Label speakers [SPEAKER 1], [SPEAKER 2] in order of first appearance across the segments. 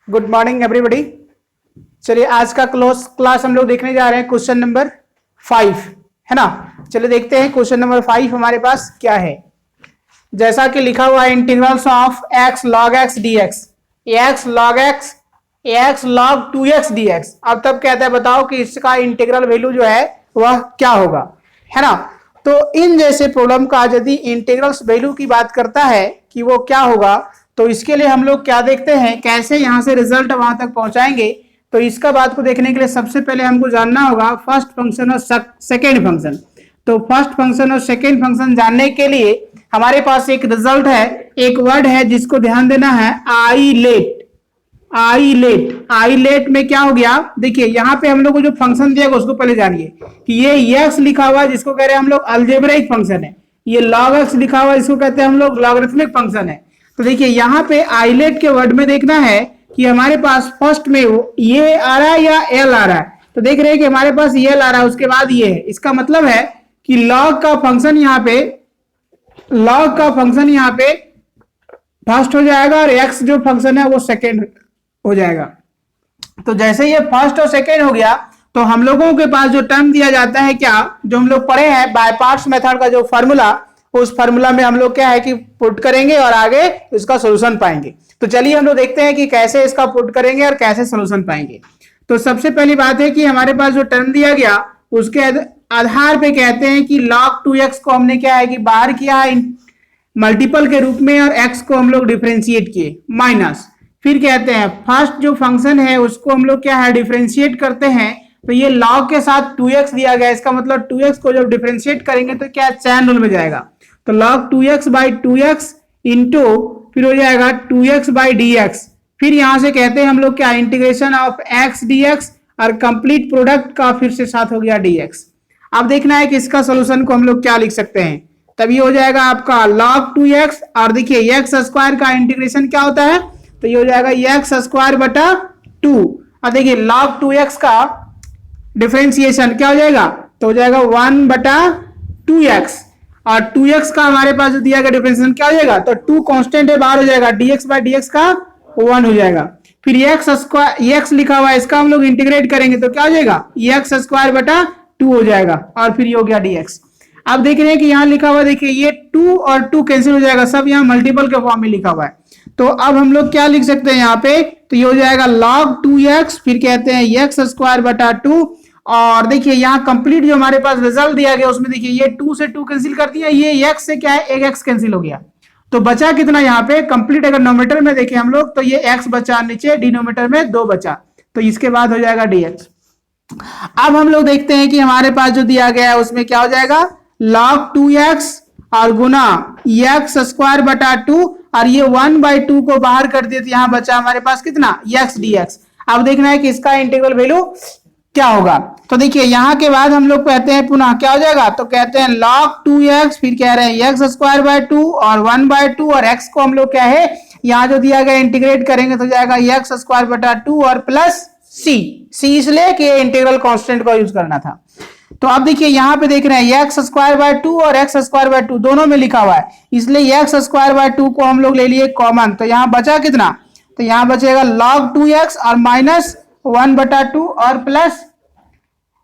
[SPEAKER 1] Good morning everybody. चलिए आज का क्लास हम लोग देखने जा रहे हैं क्वेश्चन नंबर 5, है ना। चलिए देखते हैं क्वेश्चन नंबर 5 हमारे पास क्या है। जैसा कि लिखा हुआ है integrals of x log x dx, x log x, x log 2x dx। अब तब कहता है बताओ कि इसका इंटीग्रल वैल्यू जो है वह क्या होगा, है ना। तो इन जैसे प्रॉब्लम का यदि इंटीग्रल्स वैल्यू की बात करता है कि वो क्या होगा, तो इसके लिए हम लोग क्या देखते हैं, कैसे यहां से रिजल्ट वहां तक पहुंचाएंगे। तो इसका बात को देखने के लिए सबसे पहले हमको जानना होगा फर्स्ट फंक्शन और सेकेंड फंक्शन। तो फर्स्ट फंक्शन और सेकेंड फंक्शन जानने के लिए हमारे पास एक रिजल्ट है, एक वर्ड है जिसको ध्यान देना है, आईलेट। आईलेट में क्या हो गया, देखिए यहाँ पे हम लोग को जो फंक्शन दिया उसको पहले जानिए कि ये x लिखा हुआ है जिसको कह रहे हैं हम लोग अलजेब्रिक फंक्शन है, ये log x लिखा हुआ है इसको कहते हैं हम लोग लॉगरिथमिक फंक्शन है। तो देखिए यहाँ पे आईलेट के वर्ड में देखना है कि हमारे पास फर्स्ट में ये आ रहा है या एल आ रहा है। तो देख रहे हैं कि हमारे पास एल आ रहा है, उसके बाद ये है, इसका मतलब है कि लॉग का फंक्शन यहाँ पे फर्स्ट हो जाएगा और एक्स जो फंक्शन है वो सेकेंड हो जाएगा। तो जैसे ये फर्स्ट और सेकेंड हो गया तो हम लोगों के पास जो टर्म दिया जाता है, क्या जो हम लोग पढ़े हैं बाय पार्ट्स मेथड का जो फॉर्मूला, उस फॉर्मूला में हम लोग क्या है कि पुट करेंगे और आगे इसका सॉल्यूशन पाएंगे। तो चलिए हम लोग देखते हैं कि कैसे इसका पुट करेंगे और कैसे सॉल्यूशन पाएंगे। तो सबसे पहली बात है कि हमारे पास जो टर्म दिया गया उसके आधार पे कहते हैं कि log 2x को हमने क्या है कि बाहर किया है मल्टीपल के रूप में और x को हम लोग डिफरेंशिएट किए माइनस। फिर कहते हैं फर्स्ट जो फंक्शन है उसको हम लोग क्या है डिफरेंशिएट करते हैं, तो ये log के साथ 2x दिया गया, इसका मतलब 2x को जब डिफरेंशिएट करेंगे तो क्या चैन रूल में जाएगा। तो log 2x by 2x into फिर हो जाएगा 2x बाई dx। फिर यहां से कहते हैं हम लोग क्या इंटीग्रेशन ऑफ x dx और कंप्लीट प्रोडक्ट का फिर से साथ हो गया dx। अब देखना है कि इसका सोल्यूशन को हम लोग क्या लिख सकते हैं, तब ये हो जाएगा आपका log 2x और देखिए x स्क्वायर का इंटीग्रेशन क्या होता है, तो ये हो जाएगा x स्क्वायर बटा 2 और देखिए log 2x का डिफरेंशिएशन क्या हो जाएगा, तो हो जाएगा 1 बटा 2x और 2x का हमारे पास जो दिया गया डिफरेंशिएशन क्या हो जाएगा, तो 2 कांस्टेंट है बाहर हो जाएगा, dx बाय dx का 1 हो जाएगा। फिर x स्क्वायर x लिखा हुआ है इसका हम लोग इंटीग्रेट करेंगे तो क्या हो जाएगा, x स्क्वायर बटा 2 हो जाएगा और फिर ये हो गया dx। अब देख रहे हैं कि यहाँ लिखा हुआ देखिए ये 2 और 2 कैंसिल हो जाएगा, सब यहाँ मल्टीपल के फॉर्म में लिखा हुआ है। तो अब हम लोग क्या लिख सकते हैं यहाँ पे, तो ये हो जाएगा log 2x फिर कहते हैं x स्क्वायर बटा 2 और देखिए यहाँ कंप्लीट जो हमारे पास रिजल्ट दिया गया उसमें देखिए ये 2 से 2 कैंसिल कर दिया, ये x से क्या है एक x कैंसिल हो गया, तो बचा कितना यहाँ पे कंप्लीट। अगर नोमीटर में देखें हम लोग तो ये x बचा, नीचे डिनोमीटर में 2 बचा, तो इसके बाद हो जाएगा dx। अब हम लोग देखते हैं कि हमारे पास जो दिया गया है उसमें क्या हो जाएगा, log 2x और गुना x स्क्वायर बटा 2 और ये 1/2 को बाहर कर दिए तो यहाँ बचा हमारे पास कितना x dx। अब देखना है कि इसका इंटीग्रल वैल्यू क्या होगा। तो देखिए यहाँ के बाद हम लोग कहते हैं पुनः क्या हो जाएगा, तो कहते हैं log 2x फिर कह रहे हैं x स्क्वायर बाय 2 और 1/2 और x को हम लोग क्या है यहाँ जो दिया गया इंटीग्रेट करेंगे तो जाएगा x स्क्वायर बटा 2 और प्लस c इसलिए कि इंटीग्रल कांस्टेंट को यूज करना था। तो अब देखिए यहाँ पे देख रहे हैं x स्क्वायर बाय 2 और x स्क्वायर बाय 2 दोनों में लिखा हुआ है, इसलिए x स्क्वायर बाय 2 को हम लोग ले लिए कॉमन, तो यहाँ बचा कितना, तो यहाँ बचेगा log 2x और माइनस 1/2 और प्लस।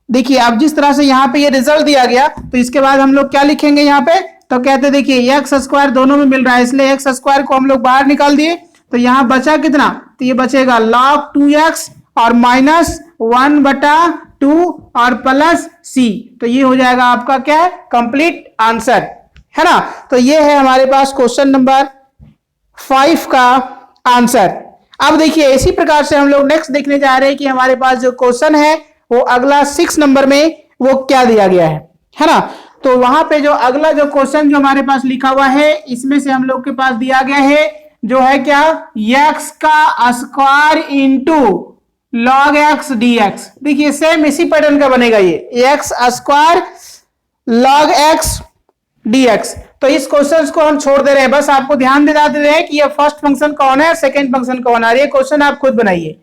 [SPEAKER 1] देखिए अब जिस तरह से यहाँ पे ये रिजल्ट दिया गया तो इसके बाद हम लोग क्या लिखेंगे यहाँ पे, तो कहते देखिए x स्क्वायर दोनों में मिल रहा है इसलिए x स्क्वायर को हम लोग बाहर निकाल दिए, तो यहाँ बचा कितना, तो ये बचेगा log 2x और माइनस 1/2 और प्लस c, तो ये हो जाएगा आपका क्या है कंप्लीट आंसर, है ना। तो ये है हमारे पास क्वेश्चन नंबर 5 का आंसर। अब देखिए इसी प्रकार से हम लोग नेक्स्ट देखने जा रहे हैं कि हमारे पास जो क्वेश्चन है वो अगला 6 नंबर में वो क्या दिया गया है ना। तो वहां पे जो अगला जो क्वेश्चन जो हमारे पास लिखा हुआ है इसमें से हम लोग के पास दिया गया है जो है क्या, x का square into log x dx। देखिए सेम इसी पैटर्न का बनेगा, ये x square log x dx। तो इस क्वेश्चन को हम छोड़ दे रहे हैं, बस आपको ध्यान दिला दे रहे हैं कि ये फर्स्ट फंक्शन कौन है, सेकंड फंक्शन कौन है, ये क्वेश्चन आप खुद बनाइए,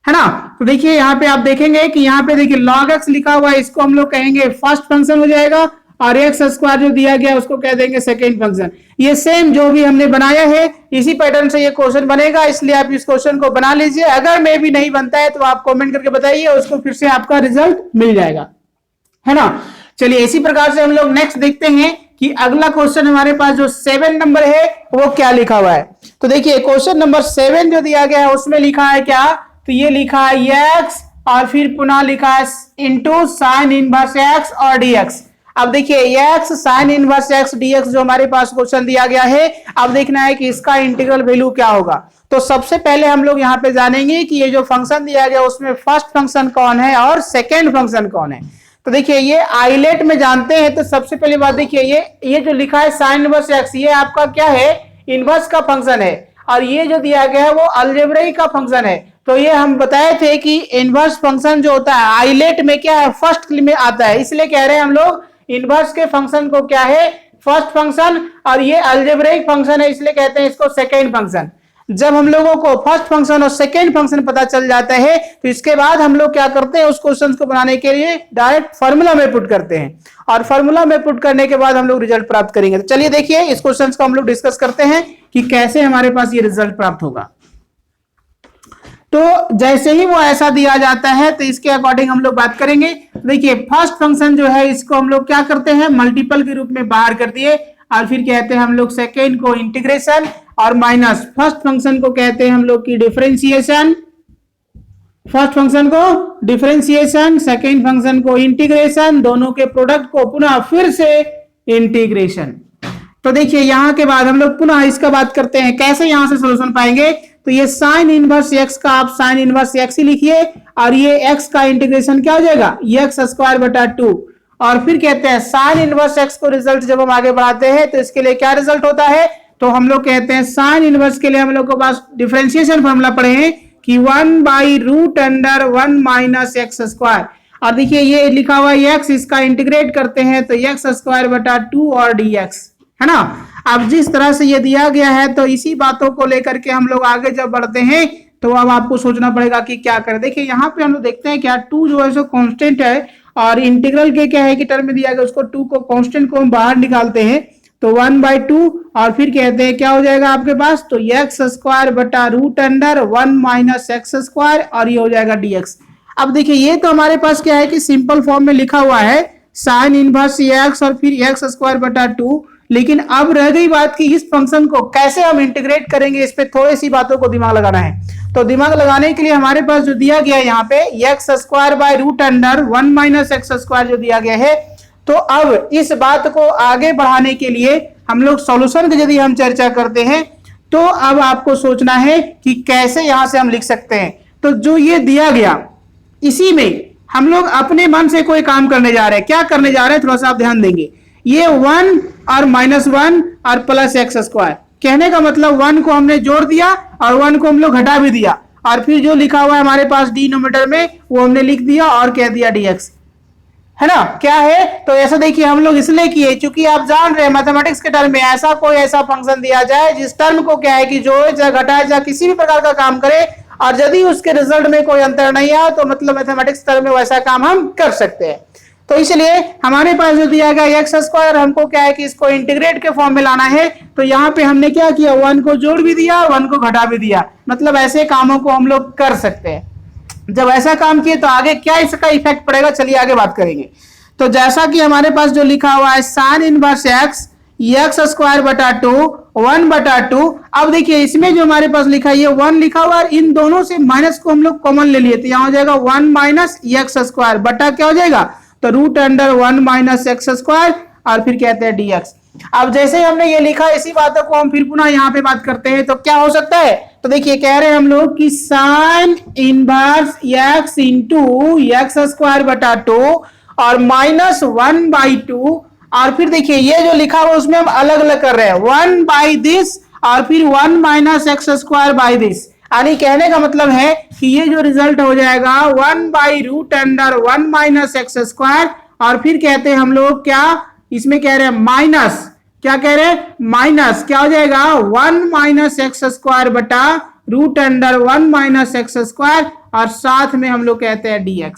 [SPEAKER 1] है ना। तो देखिए यहाँ पे आप देखेंगे कि यहाँ पे देखिए log x लिखा हुआ है, इसको हम लोग कहेंगे फर्स्ट फंक्शन हो जाएगा और x स्क्वायर जो दिया गया उसको कह देंगे सेकंड फंक्शन। ये सेम जो भी हमने बनाया है इसी पैटर्न से ये क्वेश्चन बनेगा, इसलिए आप इस क्वेश्चन को बना लीजिए। अगर में भी नहीं बनता है तो आप कमेंट करके बताइए, उसको फिर से आपका रिजल्ट मिल जाएगा, है ना। चलिए इसी प्रकार से हम लोग नेक्स्ट देखते हैं कि अगला क्वेश्चन हमारे पास जो 7 नंबर है वो क्या लिखा हुआ है। तो देखिए क्वेश्चन नंबर 7 जो दिया गया है उसमें लिखा है क्या, तो ये लिखा है x और फिर पुनः लिखा है इंटू साइन इनवर्स x और dx। अब देखिए x sign inverse x dx जो हमारे पास क्वेश्चन दिया गया है, अब देखना है कि इसका इंटीग्रल वैल्यू क्या होगा। तो सबसे पहले हम लोग यहाँ पे जानेंगे कि ये जो फंक्शन दिया गया उसमें फर्स्ट फंक्शन कौन है और सेकेंड फंक्शन कौन है। तो देखिए ये आइलेट में जानते हैं, तो सबसे पहली बात देखिए ये जो लिखा है साइन इनवर्स x, ये आपका क्या है, इनवर्स का फंक्शन है, और ये जो दिया गया है वो अलजेब्रिक का फंक्शन है। तो ये हम बताए थे कि इनवर्स फंक्शन जो होता है आइलेट में क्या है, फर्स्ट में आता है, इसलिए कह रहे हैं हम लोग इनवर्स के फंक्शन को क्या है, फर्स्ट फंक्शन, और ये अलजेब्रिक फंक्शन है इसलिए कहते हैं इसको सेकेंड फंक्शन। जब हम लोगों को फर्स्ट फंक्शन और सेकेंड फंक्शन पता चल जाता है तो इसके बाद हम लोग क्या करते हैं, उस क्वेश्चन को बनाने के लिए डायरेक्ट फार्मूला में पुट करते हैं, और फार्मूला में पुट करने के बाद हम लोग रिजल्ट प्राप्त करेंगे। तो चलिए देखिए इस क्वेश्चन को हम लोग डिस्कस करते हैं कि कैसे हमारे पास ये रिजल्ट प्राप्त होगा। तो जैसे ही वो ऐसा दिया जाता है तो इसके अकॉर्डिंग हम लोग बात करेंगे। देखिए फर्स्ट फंक्शन जो है इसको हम लोग क्या करते हैं, मल्टीपल के रूप में बाहर कर दिए, और फिर कहते हैं हम लोग सेकेंड को इंटीग्रेशन और माइनस फर्स्ट फंक्शन को कहते हैं हम लोग की डिफरेंशिएशन, फर्स्ट फंक्शन को डिफरेंशिएशन, सेकेंड फंक्शन को इंटीग्रेशन, दोनों के प्रोडक्ट को पुनः फिर से इंटीग्रेशन। तो देखिए यहां के बाद हम लोग पुनः इसका बात करते हैं कैसे यहां से सोल्यूशन पाएंगे। तो ये साइन इनवर्स x का आप साइन इनवर्स x ही लिखिए, और ये x का इंटीग्रेशन क्या हो जाएगा, x स्क्वायर बटा 2, और फिर कहते हैं साइन इनवर्स x को रिजल्ट जब हम आगे बढ़ाते हैं तो इसके लिए क्या रिजल्ट होता है, तो हम लोग कहते हैं साइन इनवर्स के लिए हम लोग के पास डिफरेंशिएशन फॉर्मूला पढ़े हैं कि 1/√1 माइनस x स्क्वायर, और देखिए ये लिखा हुआ है x, इसका इंटीग्रेट करते हैं तो x स्क्वायर बटा 2 और dx, है ना। अब जिस तरह से ये दिया गया है तो इसी बातों को लेकर के हम लोग आगे जब बढ़ते हैं तो अब आपको सोचना पड़ेगा कि क्या करें। देखिए यहाँ पे हम लोग देखते हैं क्या 2 जो है सो कांस्टेंट है, और इंटीग्रल के क्या है कि टर्म में दिया गया उसको 2 को कांस्टेंट को हम बाहर निकालते हैं तो 1/2, और फिर कहते हैं क्या हो जाएगा आपके पास, तो x स्क्वायर बटा √1 माइनस x स्क्वायर, और ये हो जाएगा dx। अब देखिए ये तो हमारे पास क्या है कि सिंपल फॉर्म में लिखा हुआ है साइन इनवर्स x और फिर x स्क्वायर बटा 2, लेकिन अब रह गई बात कि इस फंक्शन को कैसे हम इंटीग्रेट करेंगे, इस पे थोड़ी सी बातों को दिमाग लगाना है। तो दिमाग लगाने के लिए हमारे पास जो दिया गया है यहाँ पे x square by √1 minus x square जो दिया गया है, तो अब इस बात को आगे बढ़ाने के लिए हम लोग सॉल्यूशन की यदि हम चर्चा करते हैं तो अब आपको सोचना है कि कैसे यहां से हम लिख सकते हैं। तो जो ये दिया गया इसी में हम लोग अपने मन से कोई काम करने जा रहे हैं। क्या करने जा रहे हैं, थोड़ा सा आप ध्यान देंगे। ये 1 और -1 और प्लस x स्क्वायर, कहने का मतलब 1 को हमने जोड़ दिया और 1 को हम लोग घटा भी दिया, और फिर जो लिखा हुआ है हमारे पास डिनोमिनेटर में वो हमने लिख दिया और कह दिया dx, है ना। क्या है, तो ऐसा देखिए हम लोग इसलिए किए क्योंकि आप जान रहे हैं मैथमेटिक्स के टर्म में ऐसा कोई ऐसा फंक्शन दिया जाए जिस टर्म को क्या है कि जोड़े या घटाए या किसी भी प्रकार का काम करे, और यदि उसके रिजल्ट में कोई अंतर नहीं आया तो मतलब मैथमेटिक्स टर्म में वैसा काम हम कर सकते हैं। तो इसलिए हमारे पास जो दिया गया x स्क्वायर, हमको क्या है कि इसको इंटीग्रेट के फॉर्म में लाना है, तो यहाँ पे हमने क्या किया, 1 को जोड़ भी दिया और 1 को घटा भी दिया, मतलब ऐसे कामों को हम लोग कर सकते हैं। जब ऐसा काम किए तो आगे क्या इसका इफेक्ट पड़ेगा, चलिए आगे बात करेंगे। तो जैसा कि हमारे पास जो लिखा हुआ है साइन इनवर्स x स्क्वायर बटा 2 1/2, अब देखिए इसमें जो हमारे पास लिखा है ये 1 लिखा हुआ है, इन दोनों से माइनस को हम लोग कॉमन ले लिए तो यहाँ हो जाएगा 1 माइनस x स्क्वायर बटा क्या हो जाएगा, तो √1 माइनस x स्क्वायर, और फिर कहते हैं dx। अब जैसे हमने ये लिखा इसी बातों को हम फिर पुनः यहाँ पे बात करते हैं तो क्या हो सकता है, तो देखिए कह रहे हैं हम लोग कि sine inverse x into x square बटा 2 और -1/2, और फिर देखिए ये जो लिखा हुआ उसमें हम अलग अलग कर रहे हैं 1/this और फिर 1 minus x square by this, यानी कहने का मतलब है कि ये जो रिजल्ट हो जाएगा 1/√1 माइनस x स्क्वायर, और फिर कहते हैं हम लोग क्या, इसमें कह रहे हैं माइनस, क्या कह रहे हैं, माइनस क्या हो जाएगा 1 माइनस x स्क्वायर बटा √1 माइनस x स्क्वायर, और साथ में हम लोग कहते हैं dx।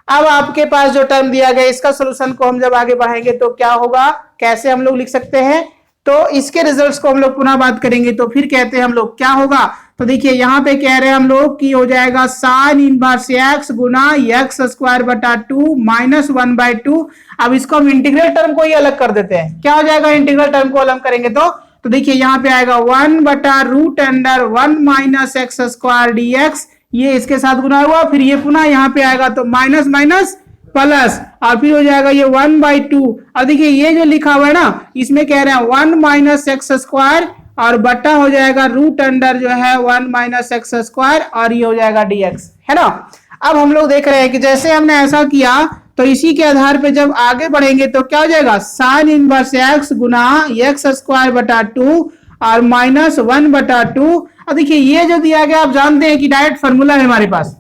[SPEAKER 1] अब आपके पास जो टर्म दिया गया इसका सोल्यूशन को हम जब आगे बढ़ाएंगे तो क्या होगा, कैसे हम लोग लिख सकते हैं, तो इसके रिजल्ट्स को हम लोग पुनः बात करेंगे। तो फिर कहते हैं हम लोग क्या होगा, तो देखिए यहाँ पे कह रहे हैं हम लोग कि हो जाएगा साइन इनवर्स एक्स गुना एक्स स्क्वायर बटा 2 माइनस 1/2। अब इसको हम इंटीग्रल टर्म को ही अलग कर देते हैं। क्या हो जाएगा इंटीग्रल टर्म को अलग करेंगे तो देखिए यहाँ पे आएगा 1/√(1 माइनस एक्स स्क्वायर dx), ये इसके साथ गुना हुआ, फिर ये पुनः यहाँ पे आएगा तो माइनस माइनस प्लस, और फिर हो जाएगा ये 1/2। और देखिए ये जो लिखा हुआ है ना, इसमें कह रहे हैं 1 माइनस एक्स स्क्वायर और बटा हो जाएगा √ जो है 1 माइनस एक्स स्क्वायर, और ये हो जाएगा dx, है ना। अब हम लोग देख रहे हैं कि जैसे हमने ऐसा किया तो इसी के आधार पे जब आगे बढ़ेंगे तो क्या हो जाएगा, साइन इनवर्स एक्स गुना एक्स स्क्वायर बटा 2 और माइनस 1/2। और देखिए ये जो दिया गया आप जानते हैं कि डायरेक्ट फॉर्मूला है हमारे पास।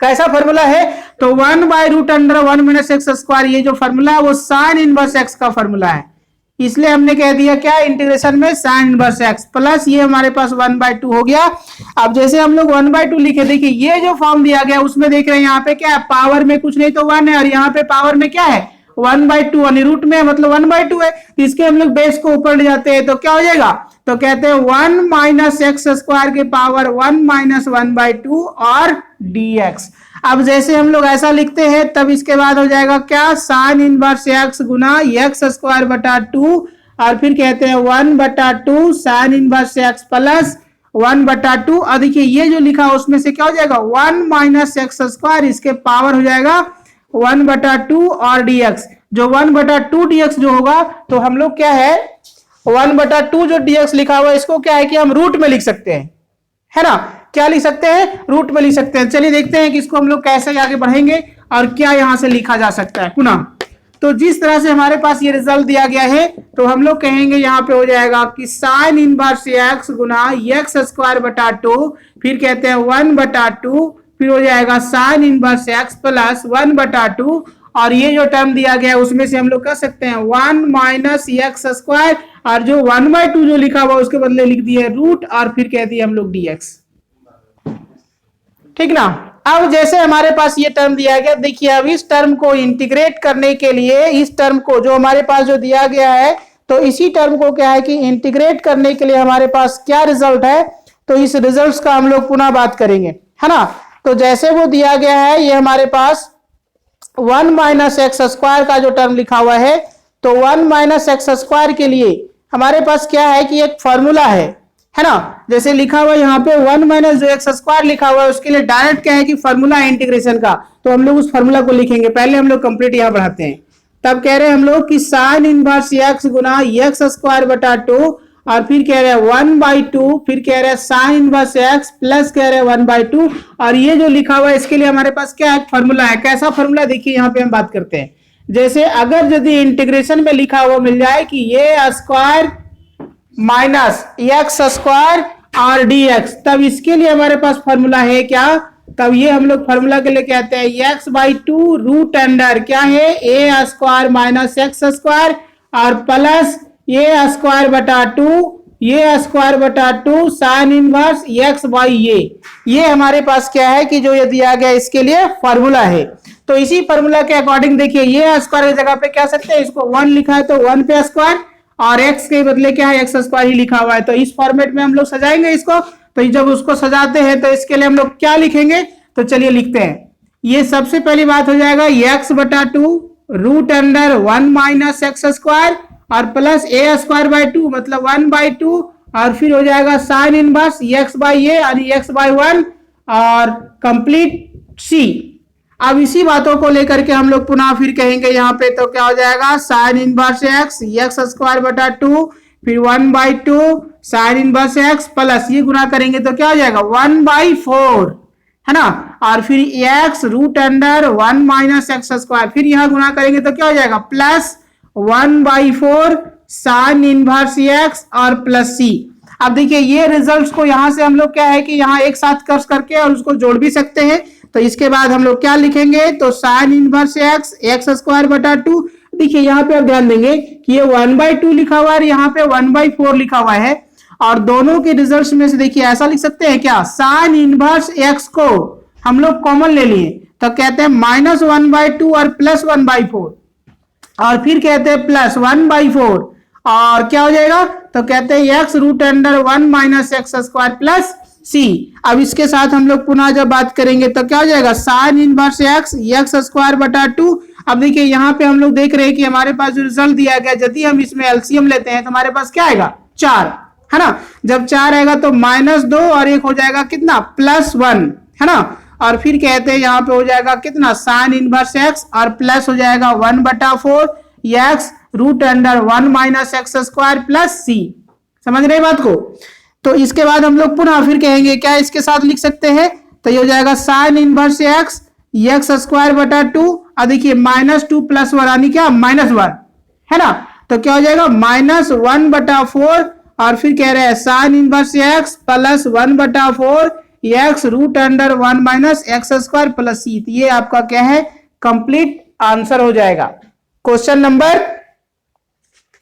[SPEAKER 1] कैसा फॉर्मूला है, तो 1/√(1 माइनस एक्स स्क्वायर), ये जो फॉर्मूला है वो साइन इनवर्स एक्स का फॉर्मूला है, इसलिए हमने कह दिया क्या इंटीग्रेशन में साइन इनवर्स एक्स प्लस ये हमारे पास 1/2 हो गया। अब जैसे हम लोग 1/2 लिखे, देखिए ये जो फॉर्म दिया गया उसमें देख रहे हैं यहाँ पे क्या है, पावर में कुछ नहीं तो 1 है, और यहाँ पे पावर में क्या है 1/2, और रूट में मतलब 1/2 है, तो इसके हम लोग बेस को ऊपर ले जाते हैं तो क्या हो जाएगा, तो कहते हैं 1 माइनस एक्स स्क्वायर के पावर 1 माइनस 1/2 और dx। अब जैसे हम लोग ऐसा लिखते हैं तब इसके बाद हो जाएगा क्या, साइन इनवर्स एक्स गुना एक्स स्क्वायर बटा 2 और फिर कहते हैं 1/2 साइन इनवर्स एक्स प्लस 1/2। और देखिए ये जो लिखा उसमें से क्या हो जाएगा 1 माइनस एक्स स्क्वायर, इसके पावर हो जाएगा 1/2 और dx। जो 1/2 dx जो होगा तो हम लोग क्या है 1/2 जो dx लिखा हुआ है इसको क्या है कि हम रूट में लिख सकते हैं, है ना। क्या लिख सकते हैं, रूट में लिख सकते हैं। चलिए देखते हैं कि इसको हम लोग कैसे आगे बढ़ेंगे और क्या यहां से लिखा जा सकता है पुनः। तो जिस तरह से हमारे पास ये रिजल्ट दिया गया है तो हम लोग कहेंगे यहाँ पे हो जाएगा कि साइन इनवर्स एक्स गुना एक्स स्क्वायर बटा 2, फिर कहते हैं 1/2, फिर हो जाएगा साइन इनवर्स एक्स प्लस 1/2, और ये जो टर्म दिया गया है उसमें से हम लोग कह सकते हैं 1 माइनस एक्स स्क्वायर, और जो 1/2 जो लिखा हुआ उसके बदले लिख दिए रूट, और फिर कह दिए हम लोग dx, ठीक ना। अब जैसे हमारे पास ये टर्म दिया गया, देखिए अब इस टर्म को इंटीग्रेट करने के लिए, इस टर्म को जो हमारे पास जो दिया गया है तो इसी टर्म को क्या है कि इंटीग्रेट करने के लिए हमारे पास क्या रिजल्ट है, तो इस रिजल्ट्स का हम लोग पुनः बात करेंगे, है ना। तो जैसे वो दिया गया है ये हमारे पास 1 माइनस एक्स स्क्वायर का जो टर्म लिखा हुआ है, तो 1 माइनस एक्स स्क्वायर के लिए हमारे पास क्या है कि एक फॉर्मूला है ना। जैसे लिखा हुआ यहाँ पे 1 माइनस जो एक्स स्क्वायर लिखा हुआ है उसके लिए डायरेक्ट क्या है कि फॉर्मूला है इंटीग्रेशन का, तो हम लोग उस फॉर्मूला को लिखेंगे। पहले हम लोग कंप्लीट यहाँ बढ़ाते हैं। तब कह रहे हैं हम लोग कि साइन इनवर्स एक्स गुना एक्स स्क्वायर बटा 2, और फिर कह रहे हैं 1/2, फिर कह रहे हैं साइन इनवर्स एक्स प्लस कह रहे हैं 1/2, और ये जो लिखा हुआ है इसके लिए हमारे पास क्या है फॉर्मूला है। कैसा फॉर्मूला, देखिए यहाँ पे हम बात करते हैं। जैसे अगर यदि इंटीग्रेशन में लिखा हुआ मिल जाए कि ये स्क्वायर माइनस एक्स स्क्वायर और dx, तब इसके लिए हमारे पास फॉर्मूला है क्या, तब ये हम लोग फॉर्मूला के लिए कहते हैं x/2 क्या है a square minus x square और प्लस a स्क्वायर बटा 2, ये स्क्वायर बटा 2 साइन इनवर्स x/a। ये हमारे पास क्या है कि जो ये दिया गया इसके लिए फॉर्मूला है। तो इसी फॉर्मूला के अकॉर्डिंग देखिए ये स्क्वायर की जगह पे क्या सकते हैं, इसको 1 लिखा है तो 1 पे स्क्वायर, और x के बदले क्या है एक्स स्क्वायर ही लिखा हुआ है, तो इस फॉर्मेट में हम लोग सजाएंगे इसको। तो जब उसको सजाते हैं तो इसके लिए हम लोग क्या लिखेंगे, तो चलिए लिखते हैं। ये सबसे पहली बात हो जाएगा x/2 √(1 माइनस एक्स स्क्वायर और प्लस a स्क्वायर बाई 2 मतलब 1/2, और फिर हो जाएगा साइन इनवर्स x/a और x/1 और कंप्लीट c। अब इसी बातों को लेकर के हम लोग पुनः फिर कहेंगे यहाँ पे, तो क्या हो जाएगा साइन इनवर्स एक्स स्क्वायर बटा 2, फिर 1/2 साइन इनवर्स एक्स प्लस ये गुना करेंगे तो क्या हो जाएगा 1/4, है ना, और फिर x√(1 माइनस एक्स स्क्वायर, फिर यहाँ गुना करेंगे तो क्या हो जाएगा प्लस 1/4 साइन इनवर्स एक्स और प्लस c। अब देखिए ये रिजल्ट्स को यहाँ से हम लोग क्या है कि यहाँ एक साथ कर्स करके और उसको जोड़ भी सकते हैं। तो इसके बाद हम लोग क्या लिखेंगे, तो साइन इनवर्स एक्स स्क्वायर बटा 2। देखिए यहाँ पे आप ध्यान देंगे कि ये 1/2 लिखा हुआ है और यहाँ पे 1/4 लिखा हुआ है, और दोनों के रिजल्ट्स में से देखिए ऐसा लिख सकते हैं क्या, साइन इनवर्स एक्स को हम लोग कॉमन ले लिए तो कहते हैं -1/2 और +1/4, और फिर कहते हैं +1/4 और क्या हो जाएगा, तो कहते हैं x root under 1 minus x square plus c. अब इसके साथ हम लोग पुनः जब बात करेंगे तो क्या हो जाएगा, साइन इनवर्स एक्स स्क्वायर बटा 2। अब देखिए यहाँ पे हम लोग देख रहे हैं कि हमारे पास जो रिजल्ट दिया गया, यदि हम इसमें एलसीएम लेते हैं तो हमारे पास क्या आएगा, 4, है ना। जब 4 आएगा तो -2 और एक हो जाएगा कितना, +1, है ना। और फिर कहते हैं यहाँ पे हो जाएगा कितना, साइन इनवर्स एक्स और प्लस हो जाएगा 1/4 x root under 1 minus x square plus c. समझ रहे बात को। तो इसके बाद हम लोग पुनः फिर कहेंगे क्या इसके साथ लिख सकते हैं, तो ये हो जाएगा साइन इनवर्स एक्स स्क्वायर बटा 2 और देखिए -2 + 1 यानी क्या, -1, है ना। तो क्या हो जाएगा, -1/4 और फिर कह रहे हैं sine inverse x plus 1/4 x root under 1 minus x square plus c. ये आपका क्या है, कंप्लीट आंसर हो जाएगा क्वेश्चन नंबर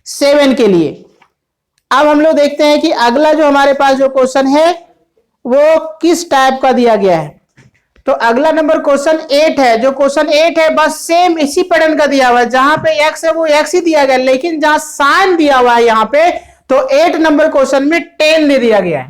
[SPEAKER 1] 7 के लिए। अब हम लोग देखते हैं कि अगला जो हमारे पास जो क्वेश्चन है वो किस टाइप का दिया गया है। तो अगला नंबर क्वेश्चन 8 है। जो क्वेश्चन 8 है बस सेम इसी पैटर्न का दिया हुआ है, जहां पे x है वो x ही दिया गया, लेकिन जहां साइन दिया हुआ है यहाँ पे, तो 8 नंबर क्वेश्चन में 10 दे दिया गया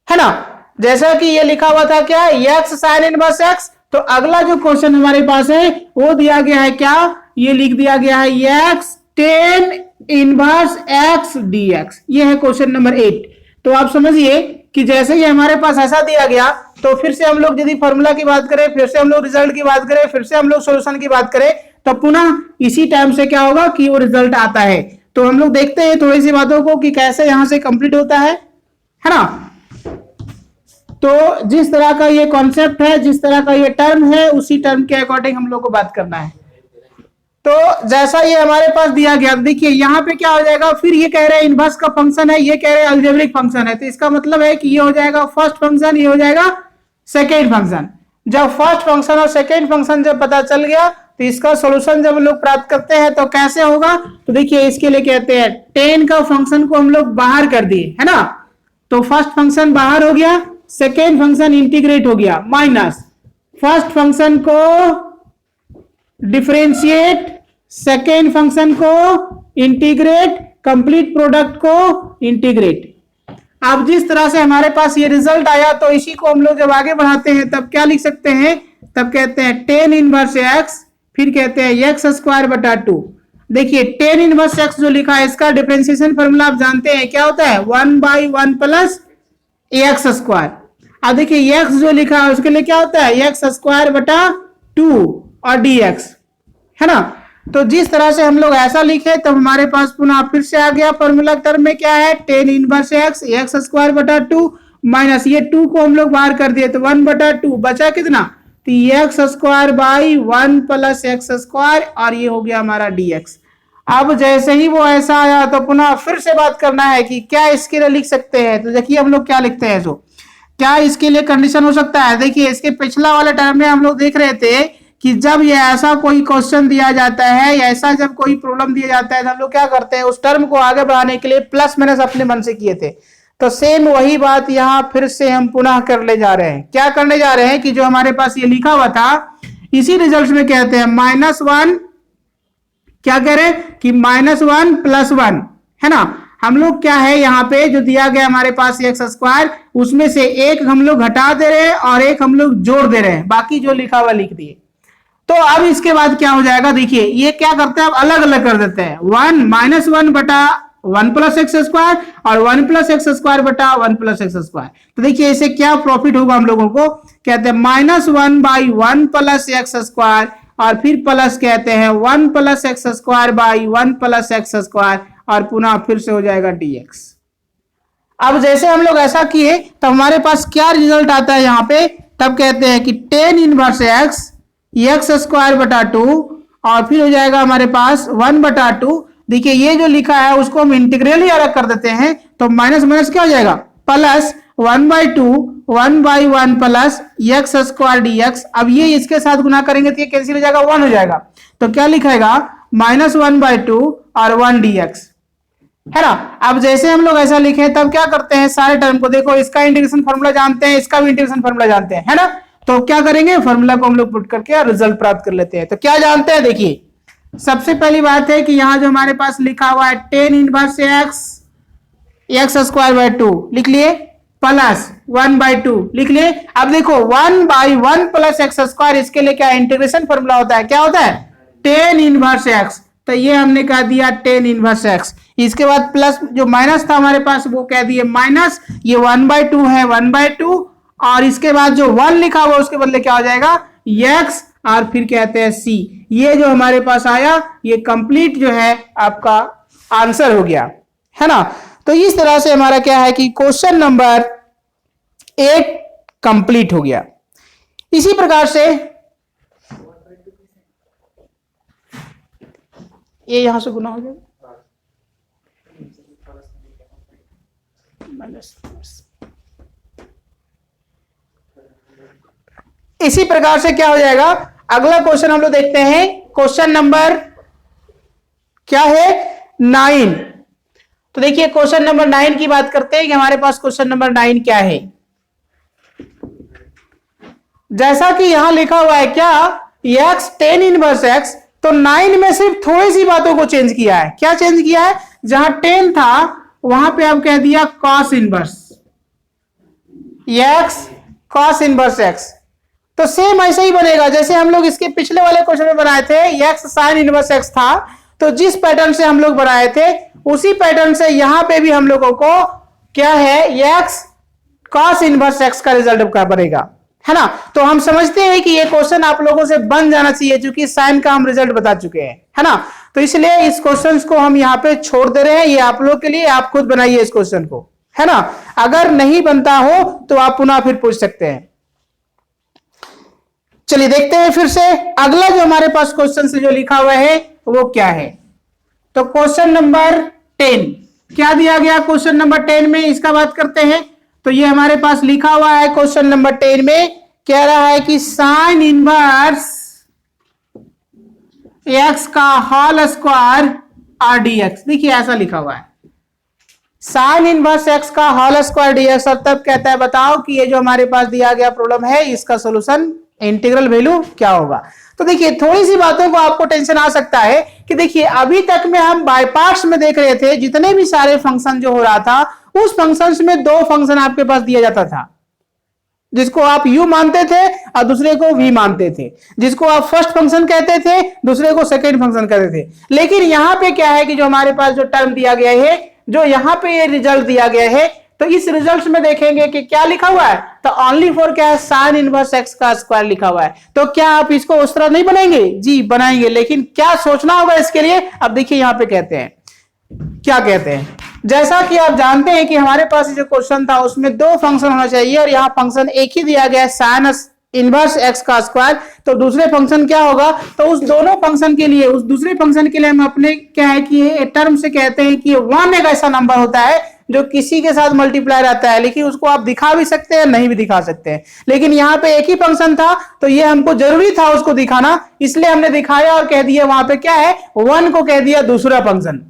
[SPEAKER 1] है ना। जैसा कि ये लिखा हुआ था क्या, x साइन इनवर्स x। तो अगला जो क्वेश्चन हमारे पास है वो दिया गया है क्या, ये लिख दिया गया है x tan inverse x dx। ये है क्वेश्चन नंबर 8। तो आप समझिए कि जैसे ही हमारे पास ऐसा दिया गया, तो फिर से हम लोग यदि फॉर्मूला की बात करें, फिर से हम लोग रिजल्ट की बात करें, फिर से हम लोग सॉल्यूशन की बात करें, तो पुनः इसी टाइम से क्या होगा कि वो रिजल्ट आता है। तो हम लोग देखते हैं थोड़ी सी बातों को कि कैसे यहां से कंप्लीट होता है ना। तो जिस तरह का ये कॉन्सेप्ट है, जिस तरह का ये टर्म है, उसी टर्म के अकॉर्डिंग हम लोग को बात करना है। तो जैसा ये हमारे पास दिया गया, देखिए यहाँ पे क्या हो जाएगा, फिर ये कह रहे हैं इनवर्स का फंक्शन है, ये कह रहे हैं अलजेब्रिक फंक्शन है। तो इसका मतलब है कि ये हो जाएगा फर्स्ट फंक्शन, ये हो जाएगा सेकेंड फंक्शन। जब फर्स्ट फंक्शन और सेकेंड फंक्शन जब पता चल गया, तो इसका सॉल्यूशन जब हम लोग प्राप्त करते हैं तो कैसे होगा, तो देखिए इसके लिए कहते हैं tan का फंक्शन को हम लोग बाहर कर दिए, है ना। तो फर्स्ट फंक्शन बाहर हो गया, सेकेंड फंक्शन इंटीग्रेट हो गया, माइनस फर्स्ट फंक्शन को डिफरेंशिएट, सेकेंड फंक्शन को इंटीग्रेट, कंप्लीट प्रोडक्ट को इंटीग्रेट। अब जिस तरह से हमारे पास ये रिजल्ट आया, तो इसी को हम लोग जब आगे बढ़ाते हैं तब क्या लिख सकते हैं, तब कहते हैं tan इनवर्स x, फिर कहते हैं x स्क्वायर बटा 2। देखिए tan इनवर्स x जो लिखा है, इसका डिफरेंशिएशन फॉर्मूला आप जानते हैं क्या होता है, 1/1 प्लस एक्स स्क्वायर। अब देखिए x जो लिखा है उसके लिए क्या होता है, x स्क्वायर बटा 2 और dx, है ना। तो जिस तरह से हम लोग ऐसा लिखे, तब हमारे पास पुनः फिर से आ गया फॉर्मूला टर्म में क्या है, tan इनवर्स x स्क्वायर बटा 2 माइनस ये 2 को हम लोग बाहर कर दिए, तो 1/2 बचा कितना, तो x square by 1 plus x square, और ये हो गया हमारा dx। अब जैसे ही वो ऐसा आया, तो पुनः फिर से बात करना है कि क्या इसके लिए लिख सकते हैं। तो देखिए हम लोग क्या लिखते हैं, जो क्या इसके लिए कंडीशन हो सकता है। देखिए इसके पिछला वाले टर्म में हम लोग देख रहे थे कि जब ये ऐसा कोई क्वेश्चन दिया जाता है, या ऐसा जब कोई प्रॉब्लम दिया जाता है, तो हम लोग क्या करते हैं, उस टर्म को आगे बढ़ाने के लिए प्लस माइनस अपने मन से किए थे। तो सेम वही बात यहाँ फिर से हम पुनः कर ले जा रहे हैं। क्या करने जा रहे हैं कि जो हमारे पास ये लिखा हुआ था, इसी रिजल्ट में कहते हैं -1, क्या कह रहे हैं कि -1 + 1, है ना। हम लोग क्या है यहाँ पे जो दिया गया हमारे पास एक्स स्क्वायर, उसमें से एक हम लोग घटा दे रहे हैं और एक हम लोग जोड़ दे रहे हैं, बाकी जो लिखा हुआ लिख दिए। तो अब इसके बाद क्या हो जाएगा, देखिए ये क्या करते हैं, अब अलग अलग कर देते हैं, 1 बटा 1 प्लस एक्स स्क्वायर और 1 प्लस एक्स स्क्वायर बटा 1 प्लस एक्स स्क्वायर। तो देखिए इसे क्या प्रॉफिट होगा हम लोगों को, कहते हैं -1/1 प्लस एक्स स्क्वायर, और फिर प्लस कहते हैं 1 plus x square by 1 plus x square, और पुनः फिर से हो जाएगा dx। अब जैसे हम लोग ऐसा किए, तो हमारे पास क्या रिजल्ट आता है यहाँ पे, तब कहते हैं कि tan इनवर्स x स्क्वायर बटा 2, और फिर हो जाएगा हमारे पास 1/2। देखिए ये जो लिखा है उसको हम इंटीग्रल ही अलग कर देते हैं, तो माइनस माइनस क्या हो जाएगा, plus 1/2 1/1 plus x square dx। अब ये इसके साथ गुना करेंगे तो ये कैंसिल हो जाएगा, 1 हो जाएगा। तो क्या लिखेगा, -1/2 और 1 dx, है ना। अब जैसे हम लोग ऐसा लिखे, तब क्या करते हैं, सारे टर्म को देखो, इसका इंटीग्रेशन फॉर्मूला जानते हैं, इसका भी इंटीग्रेशन फॉर्मूला जानते हैं, है ना। तो क्या करेंगे, फॉर्मूला को हम लोग पुट करके रिजल्ट प्राप्त कर लेते हैं। तो क्या जानते हैं, देखिए सबसे पहली बात है कि यहां जो हमारे पास लिखा हुआ है tan inverse x square by 2 लिख लिए, प्लस 1/2 लिख लिए। अब देखो 1/1 प्लस एक्स स्क्वायर, इसके लिए क्या इंटीग्रेशन फॉर्मूला होता है, क्या होता है, टेन इनवर्स एक्स। तो ये हमने कह दिया टेन इनवर्स एक्स। इसके बाद प्लस जो माइनस था हमारे पास वो कह दिए माइनस, ये 1/2 है 1/2, और इसके बाद जो 1 लिखा हुआ उसके बदले क्या हो जाएगा एक्स, और फिर कहते हैं सी। ये जो हमारे पास आया ये कंप्लीट जो है आपका आंसर हो गया, है ना। तो इस तरह से हमारा क्या है कि क्वेश्चन नंबर 8 कंप्लीट हो गया। इसी प्रकार से ये यहां से गुना हो जाएगा, इसी प्रकार से क्या हो जाएगा। अगला क्वेश्चन हम लोग देखते हैं, क्वेश्चन नंबर क्या है 9। तो देखिए क्वेश्चन नंबर 9 की बात करते हैं कि हमारे पास क्वेश्चन नंबर 9 क्या है। जैसा कि यहां लिखा हुआ है क्या एक्स टेन इनवर्स एक्स, तो 9 में सिर्फ थोड़ी सी बातों को चेंज किया है। क्या चेंज किया है, जहां 10 था वहां पे आप कह दिया cos inverse x, cos inverse x. तो सेम ऐसे ही बनेगा जैसे हम लोग इसके पिछले वाले क्वेश्चन में बनाए थे, एक्स साइन इनवर्स एक्स था। तो जिस पैटर्न से हम लोग बनाए थे उसी पैटर्न से यहां पे भी हम लोगों को क्या है एक्स कॉस इनवर्स एक्स का रिजल्ट का बनेगा, है ना। तो हम समझते हैं कि ये क्वेश्चन आप लोगों से बन जाना चाहिए, क्योंकि साइन का हम रिजल्ट बता चुके हैं, है ना। तो इसलिए इस क्वेश्चन को हम यहाँ पे छोड़ दे रहे हैं, ये आप लोग के लिए, आप खुद बनाइए इस क्वेश्चन को, है ना। अगर नहीं बनता हो तो आप पुनः फिर पूछ सकते हैं। चलिए देखते हैं फिर से अगला जो हमारे पास क्वेश्चन से जो लिखा हुआ है वो क्या है। तो क्वेश्चन नंबर 10 क्या दिया गया, क्वेश्चन नंबर 10 में इसका बात करते हैं। तो ये हमारे पास लिखा हुआ है क्वेश्चन नंबर 10 में, कह रहा है कि साइन इनवर्स एक्स का whole square r d x. देखिए ऐसा लिखा हुआ है साइन इनवर्स एक्स का होल स्क्वायर डीएक्स, और तब कहता है बताओ कि ये जो हमारे पास दिया गया प्रॉब्लम है इसका सॉल्यूशन इंटीग्रल वैल्यू क्या होगा। तो देखिए थोड़ी सी बातों को आपको टेंशन आ सकता है कि देखिए अभी तक में हम बाय पार्ट्स में देख रहे थे, जितने भी सारे फंक्शन जो हो रहा था उस फंक्शंस में दो फंक्शन आपके पास दिया जाता था, जिसको आप u मानते थे और दूसरे को v मानते थे, जिसको आप फर्स्ट फंक्शन कहते थे दूसरे को सेकंड फंक्शन कहते थे। लेकिन यहां पे क्या है कि जो हमारे पास जो टर्म दिया गया है, जो यहां पे ये रिजल्ट दिया गया है, तो इस रिजल्ट में देखेंगे कि क्या लिखा हुआ है, तो ओनली फॉर क्या है साइन इनवर्स एक्स का स्क्वायर लिखा हुआ है। तो क्या आप इसको उस तरह नहीं बनाएंगे, जी बनाएंगे, लेकिन क्या सोचना होगा इसके लिए। अब देखिए यहां पे कहते हैं, क्या कहते हैं, जैसा कि आप जानते हैं कि हमारे पास जो क्वेश्चन था उसमें दो फंक्शन होना चाहिए, और यहाँ फंक्शन एक ही दिया गया है साइन इनवर्स एक्स का स्क्वायर। तो दूसरे फंक्शन क्या होगा, तो उस दोनों फंक्शन के लिए, उस दूसरे फंक्शन के लिए हम अपने क्या है कि टर्म से कहते हैं कि 1 एक ऐसा नंबर होता है जो किसी के साथ मल्टीप्लाई रहता है, लेकिन उसको आप दिखा भी सकते हैं नहीं भी दिखा सकते हैं। लेकिन यहाँ पे एक ही फंक्शन था तो ये हमको जरूरी था उसको दिखाना, इसलिए हमने दिखाया और कह दिया वहां पे क्या है 1 को कह दिया दूसरा फंक्शन,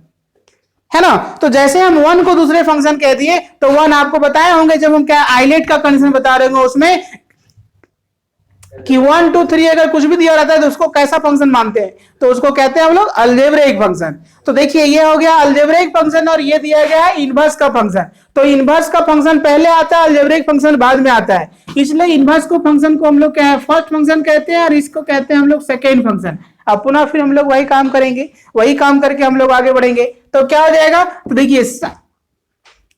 [SPEAKER 1] है ना। तो जैसे हम 1 को दूसरे फंक्शन कह दिए तो 1 आपको बताए होंगे जब हम क्या आइलेट का कंडीशन बता रहे होंगे उसमें कि 1 2 3 अगर कुछ भी दिया रहता है तो उसको कैसा फंक्शन मानते हैं, तो उसको कहते हैं हम लोग अलजेब्रिक फंक्शन। तो देखिए ये हो गया अलजेब्रिक फंक्शन और ये दिया गया है इनवर्स का फंक्शन। तो इनवर्स का फंक्शन पहले आता है, अलजेब्रिक फंक्शन बाद में आता है, इसलिए इनवर्स को फंक्शन को हम लोग क्या है फर्स्ट फंक्शन कहते हैं और इसको कहते हैं हम लोग सेकेंड फंक्शन। अब पुनः फिर हम लोग वही काम करेंगे, वही काम करके हम लोग आगे बढ़ेंगे। तो क्या हो जाएगा, तो देखिए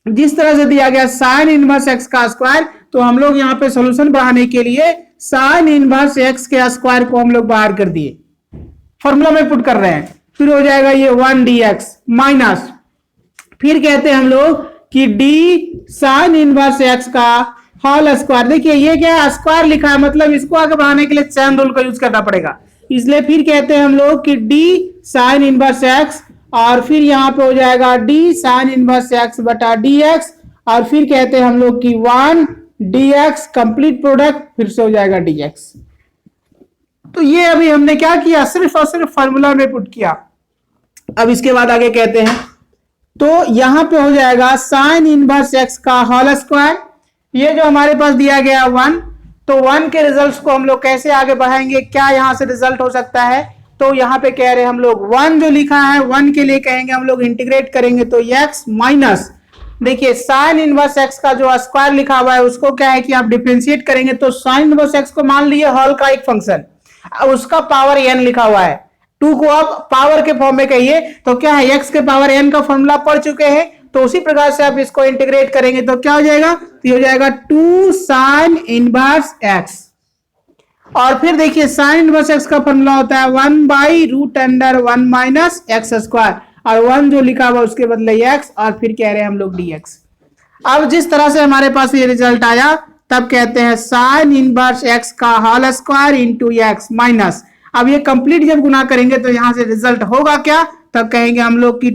[SPEAKER 1] जिस तरह से दिया गया साइन इनवर्स एक्स का स्क्वायर, तो हम लोग यहाँ पे सॉल्यूशन बढ़ाने के लिए साइन इनवर्स एक्स के स्क्वायर को हम लोग बाहर कर दिए, फॉर्मूला में पुट कर रहे हैं। फिर हो जाएगा ये 1 dx माइनस, फिर कहते हैं हम लोग कि d साइन इनवर्स एक्स का होल स्क्वायर। देखिए ये क्या है स्क्वायर लिखा है, मतलब इसको आगे बढ़ाने के लिए चैन रूल का यूज करना पड़ेगा, इसलिए फिर कहते हैं हम लोग कि d साइन इनवर्स एक्स, और फिर यहाँ पे हो जाएगा d साइन इनवर्स एक्स बटा dx, और फिर कहते हैं हम लोग कि 1 dx कंप्लीट प्रोडक्ट, फिर से हो जाएगा dx। तो ये अभी हमने क्या किया, सिर्फ और सिर्फ फार्मूला में पुट किया। अब इसके बाद आगे कहते हैं, तो यहां पे हो जाएगा साइन इनवर्स एक्स का होल स्क्वायर, ये जो हमारे पास दिया गया 1, तो 1 के रिजल्ट्स को हम लोग कैसे आगे बढ़ाएंगे, क्या यहां से रिजल्ट हो सकता है, तो यहाँ पे कह रहे हैं हम लोग 1 जो लिखा है 1 के लिए कहेंगे हम लोग इंटीग्रेट करेंगे तो x माइनस, देखिए साइन इनवर्स x का जो स्क्वायर लिखा हुआ है उसको क्या है कि आप डिफरेंशिएट करेंगे तो साइन इनवर्स x को मान लिए हॉल का एक फंक्शन, उसका पावर n लिखा हुआ है, 2 को आप पावर के फॉर्म में कहिए तो क्या है x के पावर n का फॉर्मूला पढ़ चुके हैं, तो उसी प्रकार से आप इसको इंटीग्रेट करेंगे तो क्या हो जाएगा, तो ये हो जाएगा 2 साइन इनवर्स x। और फिर देखिए साइन इनवर्स x का फॉर्मूला होता है 1/√1 माइनस एक्स स्क्वायर, और 1 जो लिखा हुआ उसके बदले x, और फिर कह रहे हैं हम लोग dx। अब जिस तरह से हमारे पास ये रिजल्ट आया तब कहते हैं साइन इनवर्स x का whole square into x minus, अब ये कंप्लीट जब गुना करेंगे तो यहां से रिजल्ट होगा क्या, तब कहेंगे हम लोग कि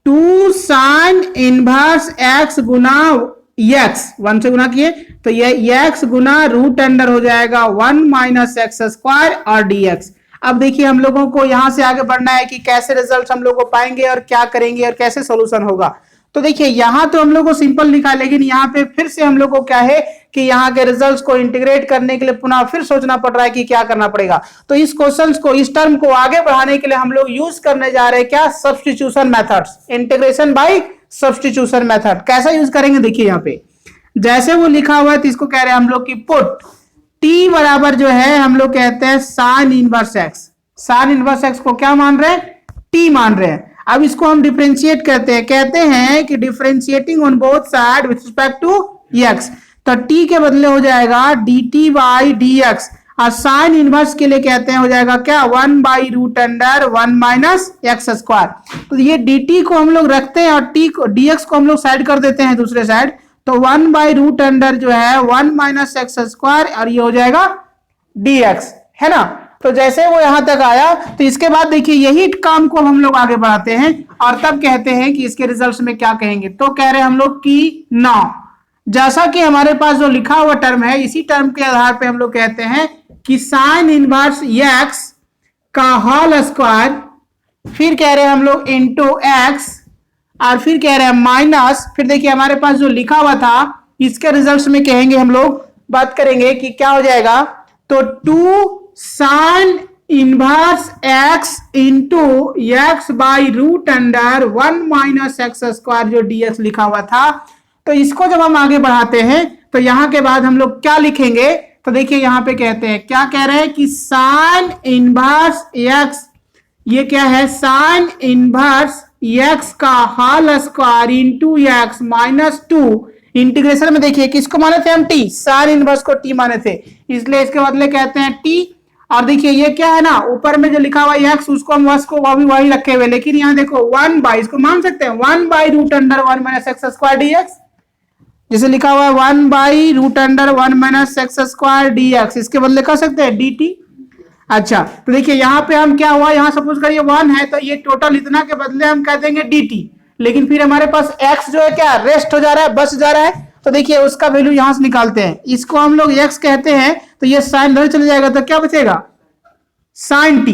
[SPEAKER 1] 2 साइन इनवर्स x गुना x, 1 से गुना किए तो ये x गुना √अंडर हो जाएगा 1 माइनस एक्स स्क्वायर और dx। अब देखिए हम लोगों को यहां से आगे बढ़ना है कि कैसे रिजल्ट हम लोग को पाएंगे और क्या करेंगे और कैसे सॉल्यूशन होगा। तो देखिए यहां तो हम लोग को सिंपल लिखा, लेकिन यहाँ पे फिर से हम लोग को क्या है कि यहाँ के रिजल्ट्स को इंटीग्रेट करने के लिए पुनः फिर सोचना पड़ रहा है कि क्या करना पड़ेगा। तो इस क्वेश्चंस को, इस टर्म को आगे बढ़ाने के लिए हम लोग यूज करने जा रहे हैं क्या, substitution methods, integration by substitution method. कैसा यूज करेंगे, देखिए यहाँ पे जैसे वो लिखा हुआ है तो इसको कह रहे हैं हम लोग की पुट t बराबर जो है हम लोग कहते हैं sine inverse x, sign inverse x को क्या मान रहे हैं, t मान रहे हैं। अब इसको हम डिफरेंशिएट करते हैं, कहते हैं कि differentiating on both side with respect to x, तो t के बदले हो जाएगा dt बाई dx, और साइन इनवर्स के लिए कहते हैं हो जाएगा क्या 1/√1 माइनस एक्स स्क्वायर। तो ये dt को हम लोग रखते हैं और t को, dx को हम लोग साइड कर देते हैं दूसरे साइड, तो 1/√अंडर जो है 1 माइनस एक्स स्क्वायर, और ये हो जाएगा dx, है ना। तो जैसे वो यहां तक आया तो इसके बाद देखिए यही काम को हम लोग आगे बढ़ाते हैं और तब कहते हैं कि इसके रिजल्ट्स में क्या कहेंगे। तो कह रहे हैं हम लोग कि नाउ जैसा कि हमारे पास जो लिखा हुआ टर्म है इसी टर्म के आधार पे हम लोग कहते हैं कि साइन इनवर्स x का होल स्क्वायर, फिर कह रहे हैं हम लोग इंटू x, और फिर कह रहे हैं माइनस, फिर देखिए हमारे पास जो लिखा हुआ था इसके रिजल्ट्स में कहेंगे हम लोग, बात करेंगे कि क्या हो जाएगा, तो 2 sign inverse x into x/√1 minus x square जो dx लिखा हुआ था। तो इसको जब हम आगे बढ़ाते हैं तो यहां के बाद हम लोग क्या लिखेंगे, तो देखिए यहां पे कहते हैं, क्या कह रहे हैं कि साइन इनवर्स x, ये क्या है साइन इनवर्स x का whole square into x minus 2, integration में देखिए किसको माने थे हम, t, साइन इनवर्स को t माने थे, इसलिए इसके बदले कहते हैं t। और देखिए ये क्या है ना, ऊपर में जो लिखा हुआ है x उसको हम वस को वही रखे हुए, लेकिन यहाँ देखो 1 बाई, इसको मान सकते हैं 1/√1 माइनस एक्स स्क्वायर dx, जैसे लिखा हुआ है 1/√1 माइनस एक्स स्क्वायर dx, इसके बदले कर सकते हैं dt। अच्छा तो देखिए यहाँ पे हम क्या हुआ, यहाँ सपोज करिए 1 है तो ये टोटल इतना के बदले हम कह देंगे dt, लेकिन फिर हमारे पास x जो है क्या रेस्ट हो जा रहा है, बच जा रहा है, तो देखिए उसका वैल्यू यहां से निकालते हैं, इसको हम लोग x कहते हैं, तो ये साइन इधर चले जाएगा तो क्या बचेगा साइन t,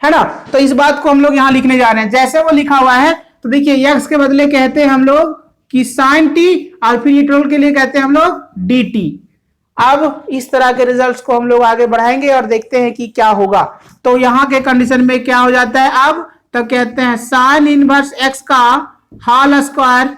[SPEAKER 1] है ना। तो इस बात को हम लोग यहां लिखने जा रहे हैं जैसे वो लिखा हुआ है, तो देखिए x के बदले कहते हैं हम लोग कि साइन t, और फिर ये टोटल के लिए कहते हैं हम लोग dt। अब इस तरह के रिजल्ट्स को हम लोग आगे बढ़ाएंगे और देखते हैं कि क्या होगा। तो यहां के कंडीशन में क्या हो जाता है, अब तो कहते हैं साइन इनवर्स x का होल स्क्वायर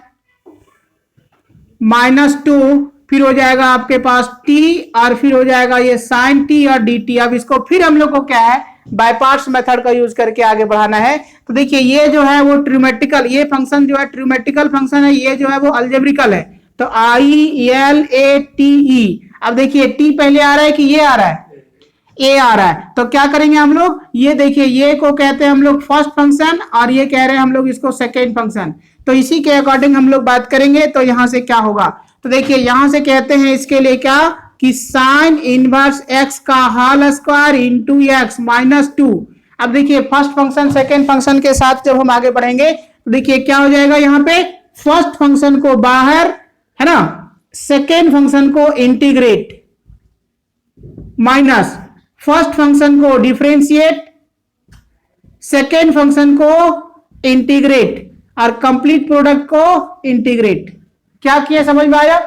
[SPEAKER 1] माइनस 2, फिर हो जाएगा आपके पास t, और फिर हो जाएगा ये साइन t और dt। अब इसको फिर हम लोग को क्या है बाय पार्ट्स मेथड का यूज करके आगे बढ़ाना है। तो देखिए ये जो है वो ट्रिमेटिकल, ये फंक्शन जो है ट्रिमेटिकल फंक्शन है, ये जो है वो अलजेब्रिकल है, तो IELATE। अब देखिए t पहले आ रहा है कि ये आ रहा है, a आ रहा है, तो क्या करेंगे हम लोग, ये देखिए ये को कहते हैं हम लोग फर्स्ट फंक्शन और ये कह रहे हैं हम लोग इसको सेकेंड फंक्शन, तो इसी के अकॉर्डिंग हम लोग बात करेंगे। तो यहां से क्या होगा, तो देखिए यहां से कहते हैं इसके लिए क्या कि साइन इनवर्स x का whole square into x minus 2। अब देखिए फर्स्ट फंक्शन सेकेंड फंक्शन के साथ जब हम आगे बढ़ेंगे तो देखिए क्या हो जाएगा, यहाँ पे फर्स्ट फंक्शन को बाहर, है ना, सेकेंड फंक्शन को इंटीग्रेट, माइनस फर्स्ट फंक्शन को डिफरेंशिएट, सेकेंड फंक्शन को इंटीग्रेट, और कंप्लीट प्रोडक्ट को इंटीग्रेट। क्या किया, समझ में आया।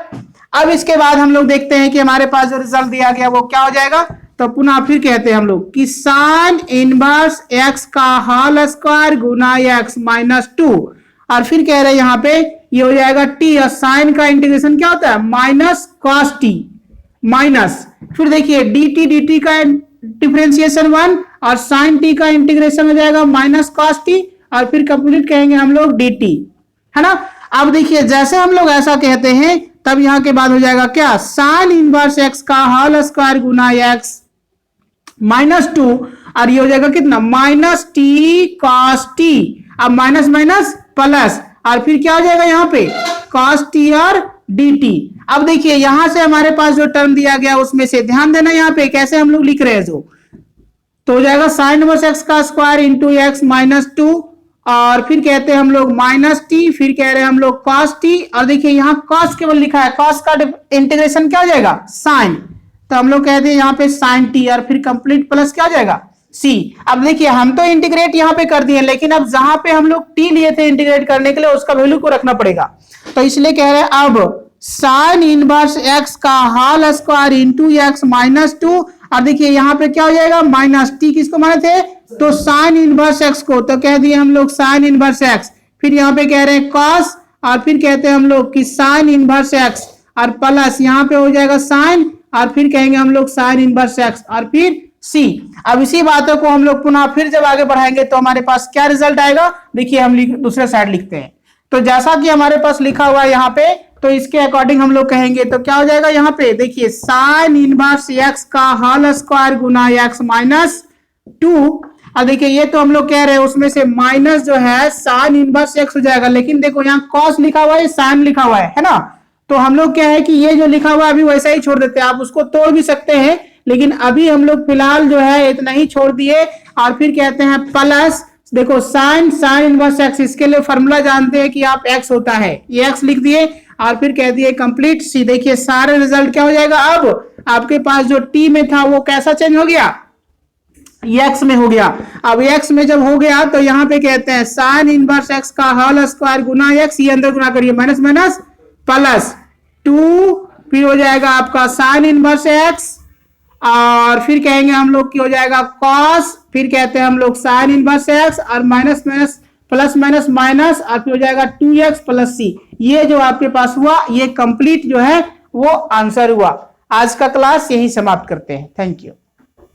[SPEAKER 1] अब इसके बाद हम लोग देखते हैं कि हमारे पास जो रिजल्ट दिया गया वो क्या हो जाएगा, तो पुनः फिर कहते हैं हम लोग कि साइन इनवर्स एक्स का होल स्क्वायर गुना एक्स माइनस 2, और फिर कह रहे हैं यहाँ पे ये हो जाएगा टी, और साइन का इंटीग्रेशन क्या होता है माइनस कॉस टी माइनस, फिर देखिए dt का डिफरेंशिएशन 1 और साइन टी का इंटीग्रेशन हो जाएगा माइनस कॉस टी, और फिर कंप्लीट कहेंगे हम लोग dt, है ना। अब देखिए जैसे हम लोग ऐसा कहते हैं तब यहां के बाद हो जाएगा क्या साइन इनवर्स एक्स का होल स्क्वायर गुना एक्स माइनस 2, और ये हो जाएगा कितना माइनस टी कॉस टी, अब माइनस माइनस प्लस, और फिर क्या हो जाएगा यहाँ पे कॉस टी और dt। अब देखिए यहां से हमारे पास जो टर्म दिया गया उसमें से ध्यान देना यहाँ पे कैसे हम लोग लिख रहे हैं, जो तो हो जाएगा साइन इनवर्स एक्स का स्क्वायर इंटू एक्स माइनस 2, और फिर कहते हैं हम लोग माइनस टी, फिर कह रहे हैं हम लोग कॉस टी, और देखिए यहाँ कॉस केवल लिखा है, कॉस का इंटीग्रेशन क्या हो जाएगा साइन, तो हम लोग कहते हैं यहाँ पे साइन टी, और फिर कंप्लीट प्लस क्या हो जाएगा सी। अब देखिए हम तो इंटीग्रेट यहाँ पे कर दिए, लेकिन अब जहां पे हम लोग टी लिए थे इंटीग्रेट करने के लिए उसका वैल्यू को रखना पड़ेगा, तो इसलिए कह रहे हैं अब साइन इनवर्स एक्स का whole square into x minus 2, और देखिए यहाँ पे क्या हो जाएगा माइनस टी, किसको माने थे तो साइन इनवर्स एक्स को, तो कह दिए हम लोग साइन इनवर्स एक्स, फिर यहाँ पे कह रहे हैं कॉस, और फिर कहते हैं हम लोग कि साइन इनवर्स एक्स, और प्लस यहाँ पे हो जाएगा साइन, और फिर कहेंगे हम लोग साइन इनवर्स एक्स, और फिर सी। अब इसी बातों को हम लोग पुनः फिर जब आगे बढ़ाएंगे तो हमारे पास क्या रिजल्ट आएगा, देखिए हम दूसरे साइड लिखते हैं, तो जैसा कि हमारे पास लिखा हुआ है यहाँ पे, तो इसके अकॉर्डिंग हम लोग कहेंगे तो क्या हो जाएगा यहाँ पे देखिए साइन इनवर्स एक्स का होल स्क्वायर गुना एक्स माइनस 2, अब देखिए ये तो हम लोग कह रहे हैं उसमें से माइनस जो है साइन इनवर्स एक्स हो जाएगा, लेकिन देखो यहाँ कॉस लिखा हुआ है साइन लिखा हुआ है ना, तो हम लोग क्या है कि ये जो लिखा हुआ है अभी वैसा ही छोड़ देते हैं, आप उसको तोड़ भी सकते हैं, लेकिन अभी हम लोग फिलहाल जो है इतना ही छोड़ दिए, और फिर कहते हैं प्लस, देखो साइन साइन इनवर्स एक्स, इसके लिए फॉर्मूला जानते हैं कि आप एक्स होता है, ये एक्स लिख दिए, और फिर कह दिए कंप्लीट सी। देखिए सारे रिजल्ट क्या हो जाएगा, अब आपके पास जो टी में था वो कैसा चेंज हो गया एक्स में हो गया। अब एक्स में जब हो गया तो यहाँ पे कहते हैं साइन इनवर्स एक्स का होल स्क्वायर गुना एक्स, ये अंदर गुना करिए माइनस माइनस प्लस 2, फिर हो जाएगा आपका साइन इनवर्स एक्स, और फिर कहेंगे हम लोग की हो जाएगा कॉस, फिर कहते हैं हम लोग साइन इनवर्स एक्स, और minus minus plus minus minus, और फिर हो जाएगा 2x प्लस सी। ये जो आपके पास हुआ ये कंप्लीट जो है वो आंसर हुआ। आज का क्लास यही समाप्त करते हैं। Thank you.